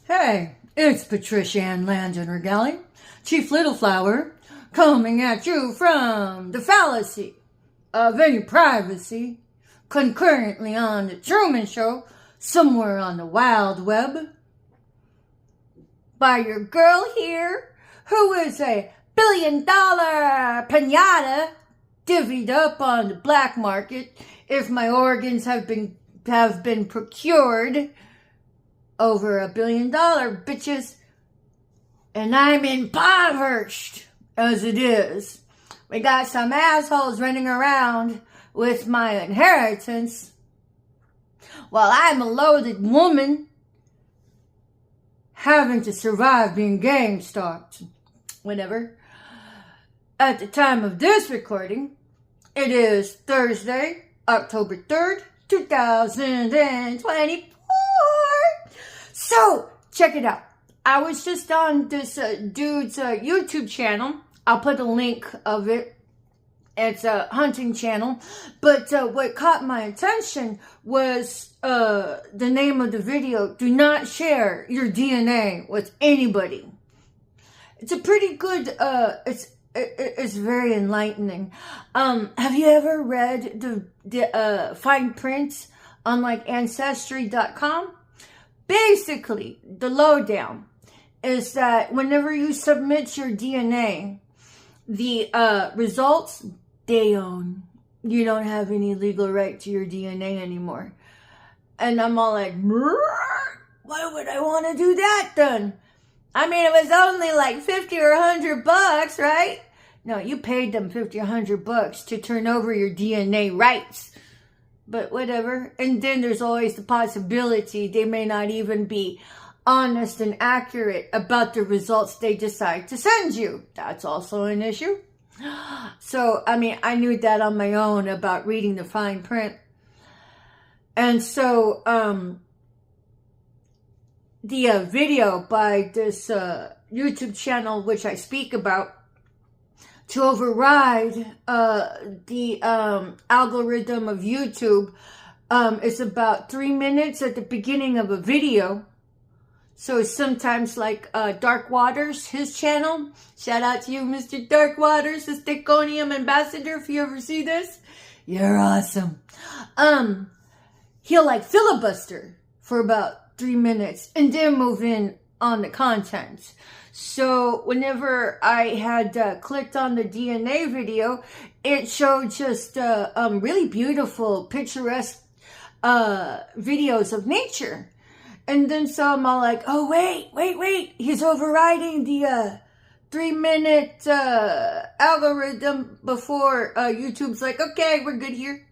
Hey, it's Patricia Ann Landon Regali, Chief Littleflower, coming at you from the fallacy of any privacy, concurrently on the Truman Show, somewhere on the wild web, by your girl here, who is a $1 billion pinata divvied up on the black market if my organs have been procured over $1 billion, bitches. And I'm impoverished as it is. We got some assholes running around with my inheritance while I'm a loaded woman having to survive being gang stalked. Whenever. At the time of this recording, it is Thursday, October 3rd, 2024. So, check it out. I was just on this dude's YouTube channel. I'll put a link of it. It's a hunting channel. But what caught my attention was the name of the video. Do not share your DNA with anybody. It's a pretty good, it's very enlightening. Have you ever read the fine print on like Ancestry.com? Basically, the lowdown is that whenever you submit your DNA, the results, they own. You don't have any legal right to your DNA anymore. And I'm all like, why would I want to do that then? I mean, it was only like 50 or 100 bucks, right? No, you paid them 50 or 100 bucks to turn over your DNA rights. But whatever. And then there's always the possibility they may not even be honest and accurate about the results they decide to send you. That's also an issue. So, I mean, I knew that on my own about reading the fine print. And so, the video by this YouTube channel, which I speak about, to override the algorithm of YouTube, it's about 3 minutes at the beginning of a video. So it's sometimes like Dark Waters, his channel. Shout out to you, Mr. Dark Waters, the Staconium ambassador, if you ever see this. You're awesome. He'll like filibuster for about 3 minutes and then move in on the content. So whenever I had clicked on the DNA video, it showed just really beautiful, picturesque videos of nature. And then so I'm all like, oh, wait. He's overriding the 3 minute algorithm before YouTube's like, okay, we're good here.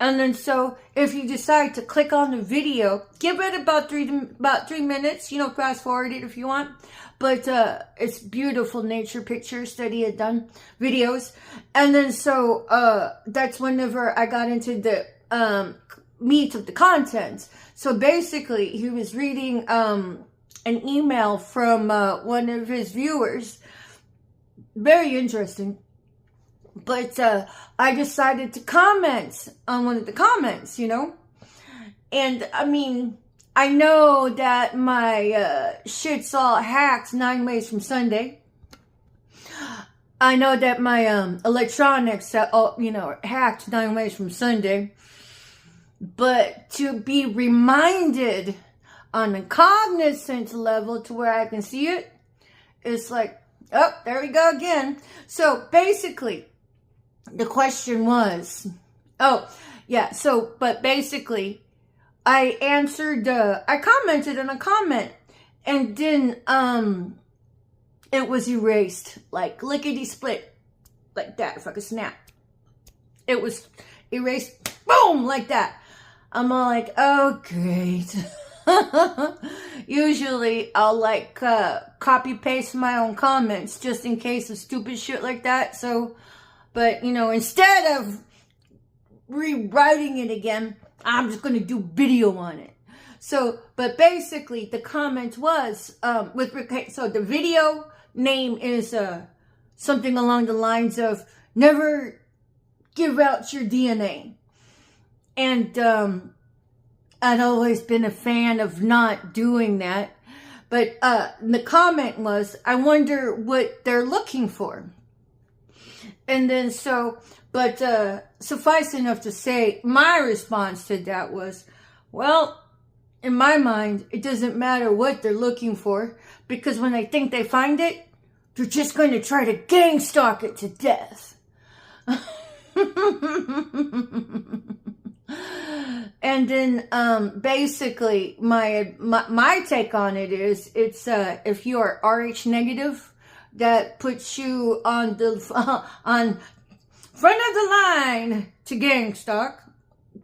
And then so if you decide to click on the video, give it about three minutes, fast forward it if you want. But it's beautiful nature pictures that he had done, videos. And then so that's whenever I got into the meat of the content. So basically he was reading an email from one of his viewers. Very interesting. But I decided to comment on one of the comments, And I mean, I know that my shit's all hacked 9 ways from Sunday. I know that my electronics are hacked 9 ways from Sunday. But to be reminded on a cognizant level to where I can see it, it's like, oh, there we go again. So basically, the question was, but basically, I answered, I commented on a comment, and then, it was erased, like lickety-split, like that, if I could snap. It was erased, boom, like that. I'm all like, oh, great. Usually, I'll like, copy-paste my own comments, just in case of stupid shit like that, so... But, instead of rewriting it again, I'm just going to do video on it. So, but basically, the comment was, so the video name is something along the lines of, never give out your DNA. And I'd always been a fan of not doing that. But the comment was, I wonder what they're looking for. And then suffice enough to say, my response to that was, well, in my mind, it doesn't matter what they're looking for, because when they think they find it, they're just going to try to gang stalk it to death. And then basically my take on it is, it's if you are RH negative, that puts you on the on front of the line to gang stalk,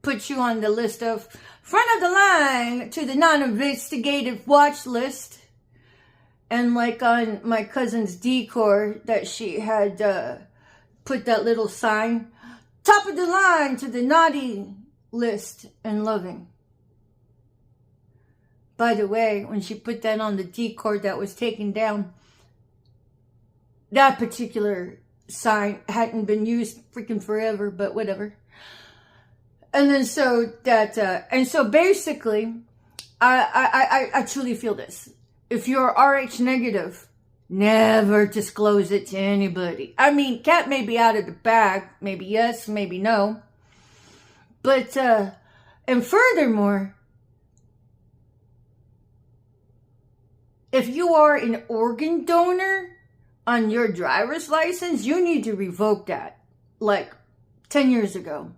puts you on the list of front of the line to the non-investigative watch list. And like on my cousin's decor that she had put that little sign, top of the line to the naughty list and loving. By the way, when she put that on the decor that was taken down, that particular sign hadn't been used freaking forever, but whatever. And then so basically, I truly feel this. If you're RH negative, never disclose it to anybody. I mean, cat may be out of the bag. Maybe yes, maybe no. But, and furthermore, if you are an organ donor on your driver's license, you need to revoke that. Like 10 years ago.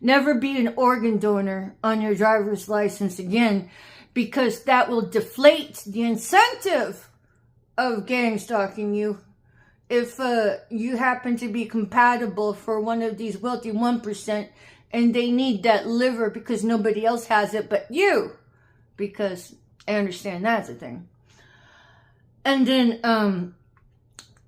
Never be an organ donor on your driver's license again, because that will deflate the incentive of gang stalking you. If you happen to be compatible for one of these wealthy 1%, and they need that liver because nobody else has it but you, because I understand that's a thing. And then,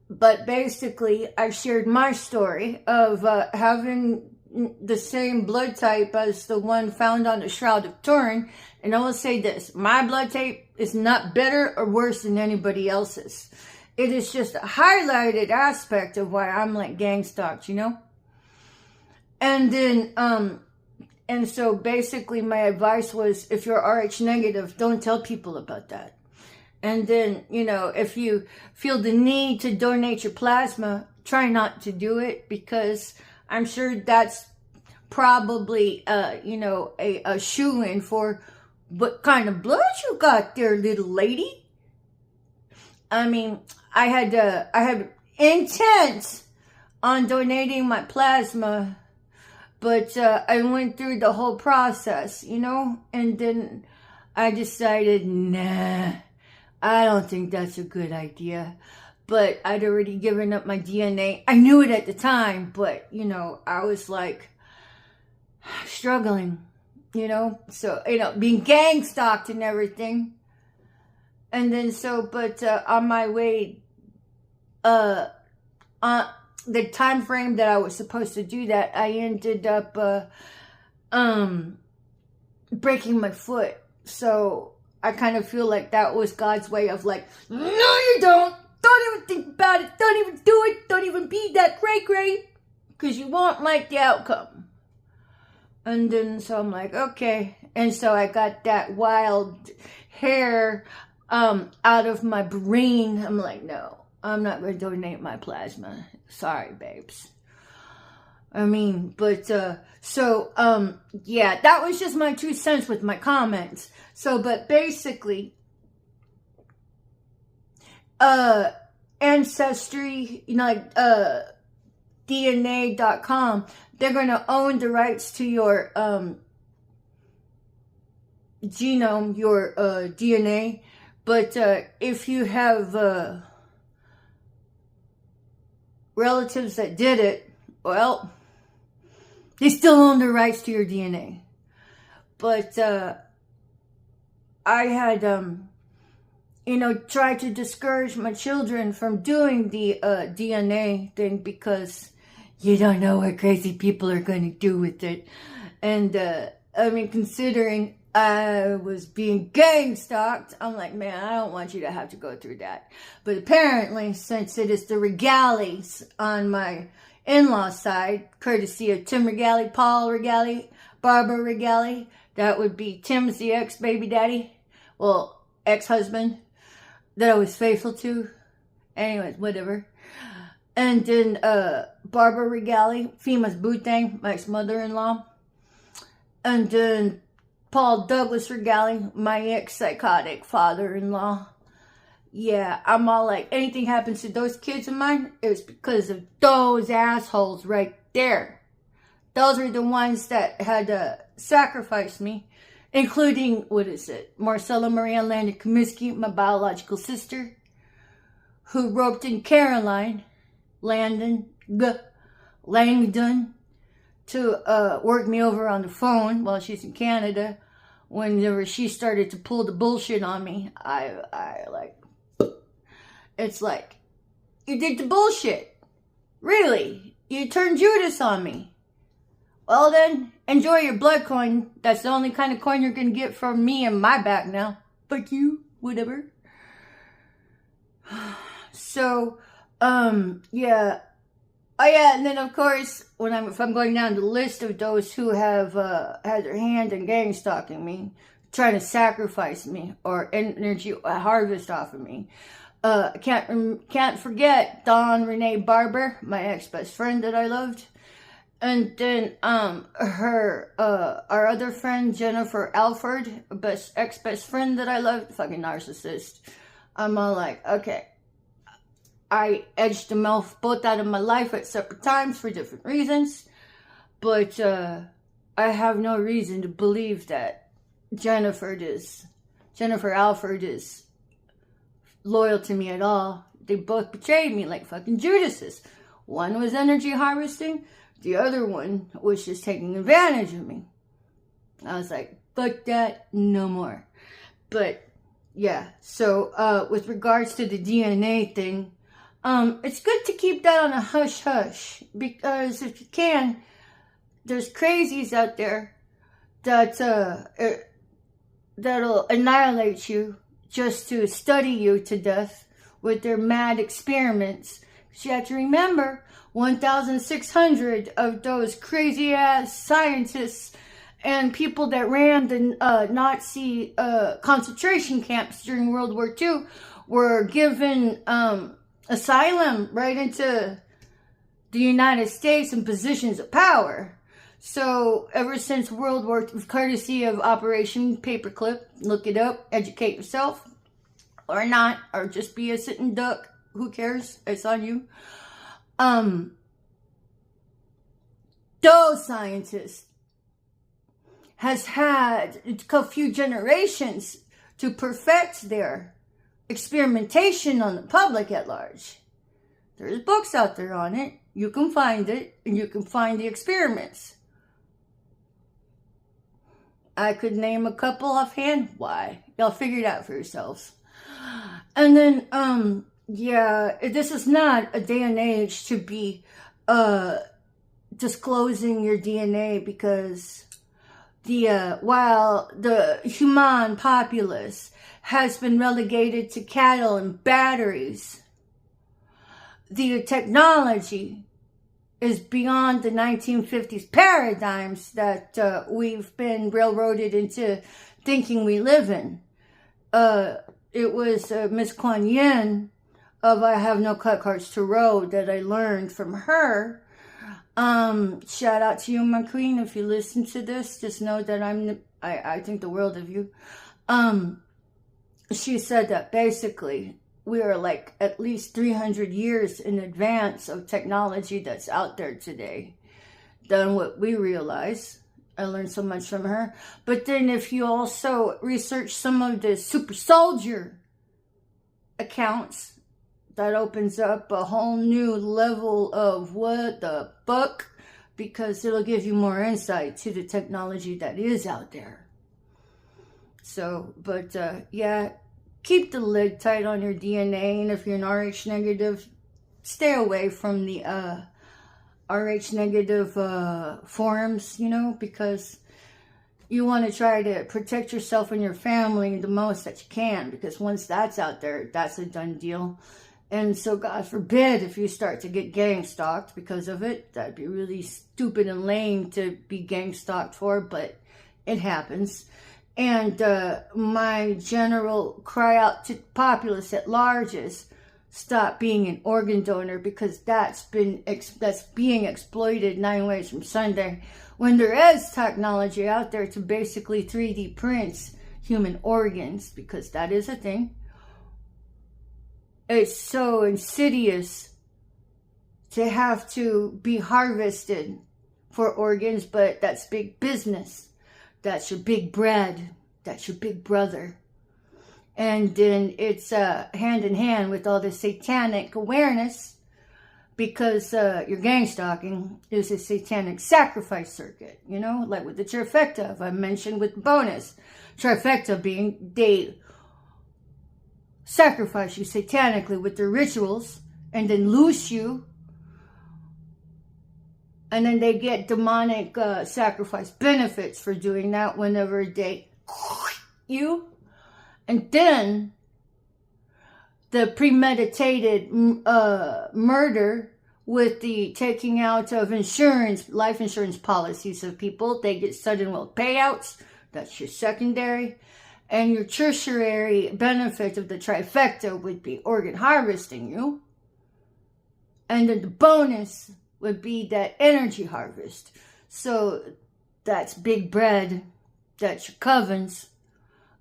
but basically, I shared my story of having the same blood type as the one found on the Shroud of Turin. And I will say this, my blood type is not better or worse than anybody else's. It is just a highlighted aspect of why I'm like gang stalked, you know? And then, and so basically my advice was, if you're RH negative, don't tell people about that. And then, you know, if you feel the need to donate your plasma, try not to do it, because I'm sure that's probably, you know, a shoo-in for what kind of blood you got there, little lady. I mean, I had intent on donating my plasma, but I went through the whole process, you know, and then I decided, nah, I don't think that's a good idea. But I'd already given up my DNA. I knew it at the time, but, you know, I was like struggling, you know, so, you know, being gang stalked and everything. And then so, but on my way, on the time frame that I was supposed to do that, I ended up breaking my foot. So I kind of feel like that was God's way of like, no, you don't. Don't even think about it. Don't even do it. Don't even be that cray-cray, because you won't like the outcome. And then so I'm like, okay. And so I got that wild hair out of my brain. I'm like, no, I'm not going to donate my plasma. Sorry, babes. I mean, but yeah, that was just my 2 cents with my comments. So, but basically, Ancestry, you know, like, DNA.com, they're going to own the rights to your, genome, your, DNA. But, if you have, relatives that did it, well, they still own the rights to your DNA. But, I had, you know, try to discourage my children from doing the DNA thing, because you don't know what crazy people are going to do with it. And, I mean, considering I was being gang stalked, I'm like, man, I don't want you to have to go through that. But apparently, since it is the Regales on my in-law side, courtesy of Tim Regale, Paul Regale, Barbara Regale, that would be Tim's the ex-baby daddy, well, ex-husband. that I was faithful to. Anyways, whatever. And then Barbara Regali, Fima's Butang, my ex-mother-in-law. And then Paul Douglas Regali, my ex-psychotic father-in-law. Yeah, I'm all like, anything happens to those kids of mine, it was because of those assholes right there. Those are the ones that had sacrificed me, including, Marcella Maria Landon Comiskey, my biological sister, who roped in Caroline Langdon to work me over on the phone while she's in Canada. Whenever she started to pull the bullshit on me, it's like, you did the bullshit. Really? You turned Judas on me. Well then, enjoy your blood coin. That's the only kind of coin you're going to get from me and my back now. Fuck you, whatever. So, yeah. Oh yeah, and then of course, if I'm going down the list of those who have had their hand in gang stalking me, trying to sacrifice me or energy harvest off of me, can't forget Dawn Renee Barber, my ex-best friend that I loved, and then our other friend Jennifer Alford, ex-best friend that I loved, fucking narcissist. I'm all like, okay. I edged them both out of my life at separate times for different reasons. But I have no reason to believe that Jennifer Alford is loyal to me at all. They both betrayed me like fucking Judases. One was energy harvesting. The other one was just taking advantage of me. I was like, fuck that, no more. But yeah, so with regards to the DNA thing, it's good to keep that on a hush-hush, because if you can, there's crazies out there that that'll annihilate you just to study you to death with their mad experiments. Because you have to remember, 1,600 of those crazy-ass scientists and people that ran the Nazi concentration camps during World War II were given asylum right into the United States in positions of power. So ever since World War II, courtesy of Operation Paperclip, look it up, educate yourself, or not, or just be a sitting duck. Who cares? It's on you. Those scientists has had a few generations to perfect their experimentation on the public at large. There's books out there on it. You can find it, and you can find the experiments. I could name a couple offhand. Why? Y'all figure it out for yourselves. And then, yeah, this is not a day and age to be disclosing your DNA, because while the human populace has been relegated to cattle and batteries, the technology is beyond the 1950s paradigms that we've been railroaded into thinking we live in. It was Miss Kuan Yin of I Have No Cut Cards to Row that I learned from her. Shout out to you, my queen. If you listen to this, just know that I think the world of you. She said that basically we are like at least 300 years in advance of technology that's out there today than what we realize. I learned so much from her. But then if you also research some of the super soldier accounts, that opens up a whole new level of what the fuck, because it'll give you more insight to the technology that is out there. So, but yeah, keep the lid tight on your DNA, and if you're an RH negative, stay away from the RH negative forums, because you want to try to protect yourself and your family the most that you can, because once that's out there, that's a done deal. And so, God forbid, if you start to get gang stalked because of it, that'd be really stupid and lame to be gang stalked for, but it happens. And my general cry out to the populace at large is stop being an organ donor, because that's being exploited 9 ways from Sunday, when there is technology out there to basically 3D print human organs, because that is a thing. It's so insidious to have to be harvested for organs, but that's big business. That's your big bread. That's your big brother. And then it's hand in hand with all the satanic awareness, because your gang stalking is a satanic sacrifice circuit, you know, like with the trifecta I mentioned with the bonus. Trifecta being they sacrifice you satanically with their rituals and then loose you, and then they get demonic sacrifice benefits for doing that whenever they you. And then the premeditated murder with the taking out of insurance, life insurance policies of people. They get sudden wealth payouts. That's your secondary. And your tertiary benefit of the trifecta would be organ harvesting you. And then the bonus would be that energy harvest. So that's big bread. That's your covens.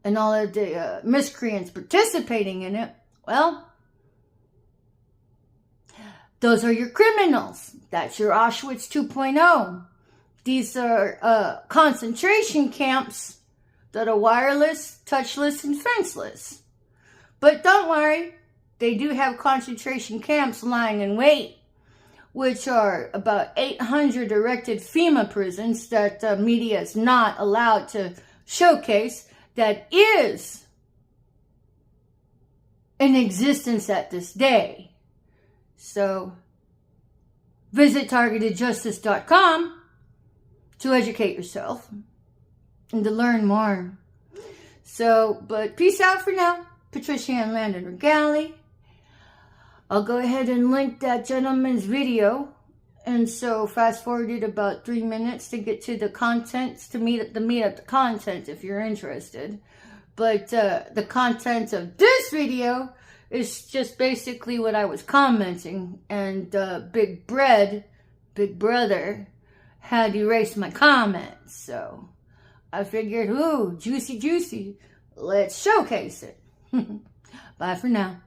And all of the miscreants participating in it. Well, those are your criminals. That's your Auschwitz 2.0. These are concentration camps that are wireless, touchless, and fenceless. But don't worry, they do have concentration camps lying in wait, which are about 800 erected FEMA prisons that media is not allowed to showcase, that is in existence at this day. So visit targetedjustice.com to educate yourself and to learn more. So, but peace out for now. Patricia Ann Landon Regali. I'll go ahead and link that gentleman's video. And so fast forwarded about 3 minutes to get to the contents, to meet up the content if you're interested. But the content of this video is just basically what I was commenting. And Big Brother, had erased my comments. So I figured, ooh, juicy, let's showcase it. Bye for now.